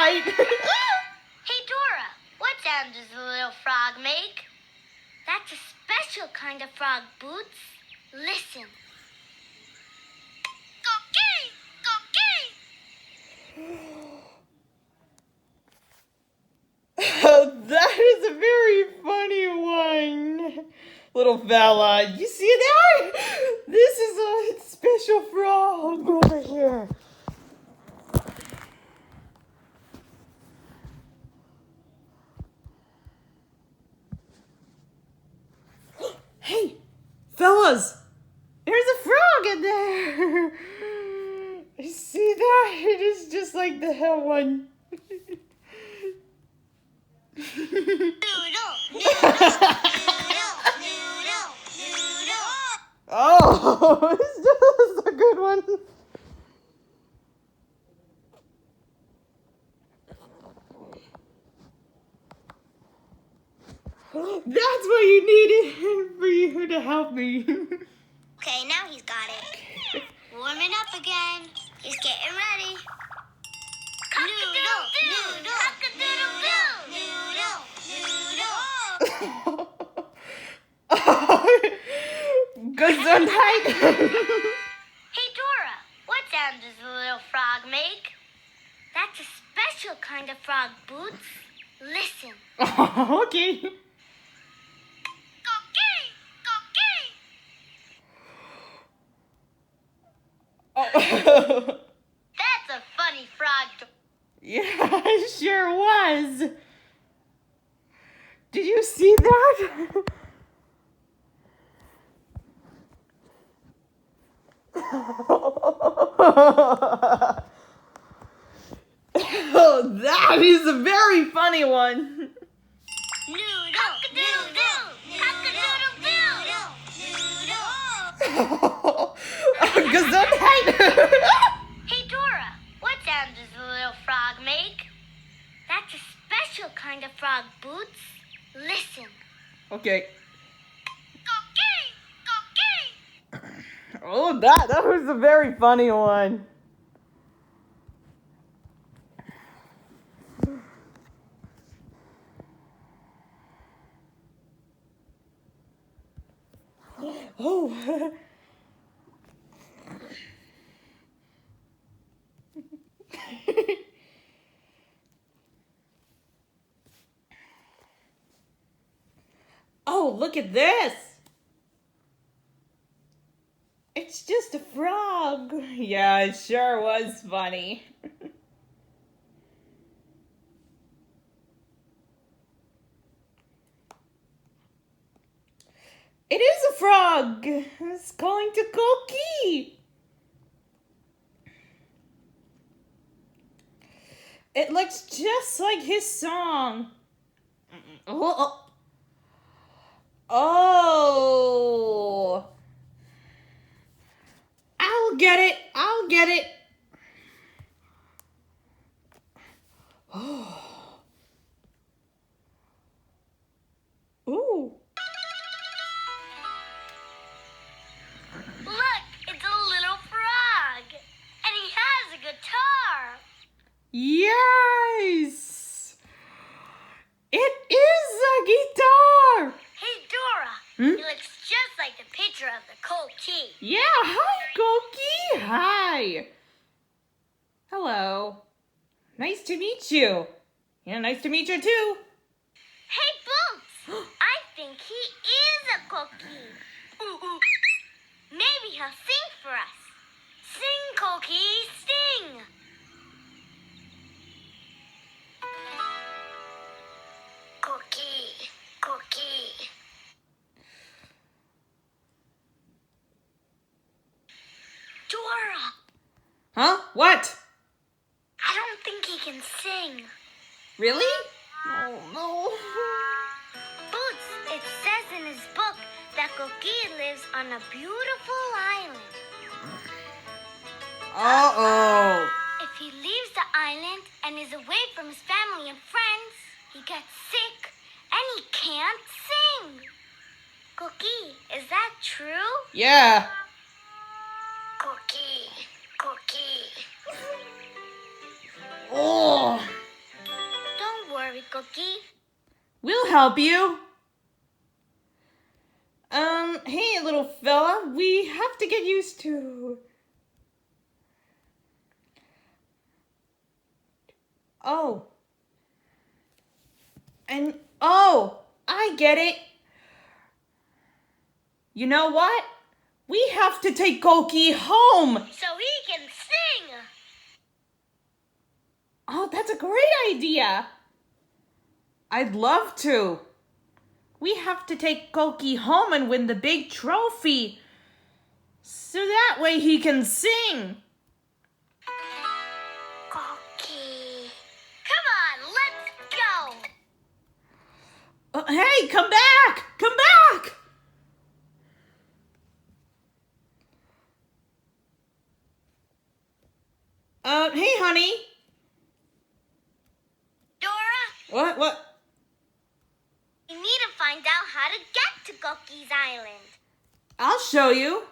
height. Hey, Dora, what sound does the little frog make? That's a special kind of frog, Boots. Listen. Go-key! Oh, that is a very funny one. Little fella, you see that? This is a special frog over here. Hey, fellas, there's a frog in there. You see that? It is just like the hell one. Oh, this is a good one. That's what you needed for you to help me. Okay, now he's got it. Warming up again. He's getting ready. Cock-a-doodle-doo! Cock-a-doodle-doo! Gesundheit. Hey, Dora, what sound does the little frog make? That's a special kind of frog, Boots. Listen. Oh, okay. Go-key! Go-key! Oh. That's a funny frog. Yeah, it sure was. Did you see that? Oh, that is a very funny one. Gesundheit. Hey, Dora, what sound does the little frog make? That's a special kind of frog, Boots. Listen. Okay. Go-key! Go-key! Oh, that was a very funny one. Oh. Oh, look at this. It's just a frog. Yeah, it sure was funny. It is a frog. It's calling to Koki. It looks just like his song. Oh. Oh. I'll get it. I'll get it. Oh. Ooh. Look, it's a little frog. And he has a guitar. Yes. It is a guitar. Hey, Dora. He looks just like the picture of the Koki. Yeah, hi, Koki. Hi. Hello. Nice to meet you. Yeah, nice to meet you too. Hey, Boots. I think he is a Koki. Maybe he'll sing for us. Sing, Koki, sing. Koki, Koki. Dora, Huh? What? I don't think he can sing. Really? Oh, no. Boots, it says in his book that Koki lives on a beautiful island. Uh-oh. If he leaves the island and is away from his family and friends, he gets sick and he can't sing. Koki, is that true? Yeah. Koki, Koki. Oh. help you. Hey, little fella, we have to get used to... Oh. I get it. You know what? We have to take Koki home. So he can sing. Oh, that's a great idea. I'd love to. We have to take Koki home and win the big trophy. So that way he can sing. Koki. Come on, let's go. Hey, come back! Come back! Hey, honey. Dora, What? we need to find out how to get to Koki's island. I'll show you.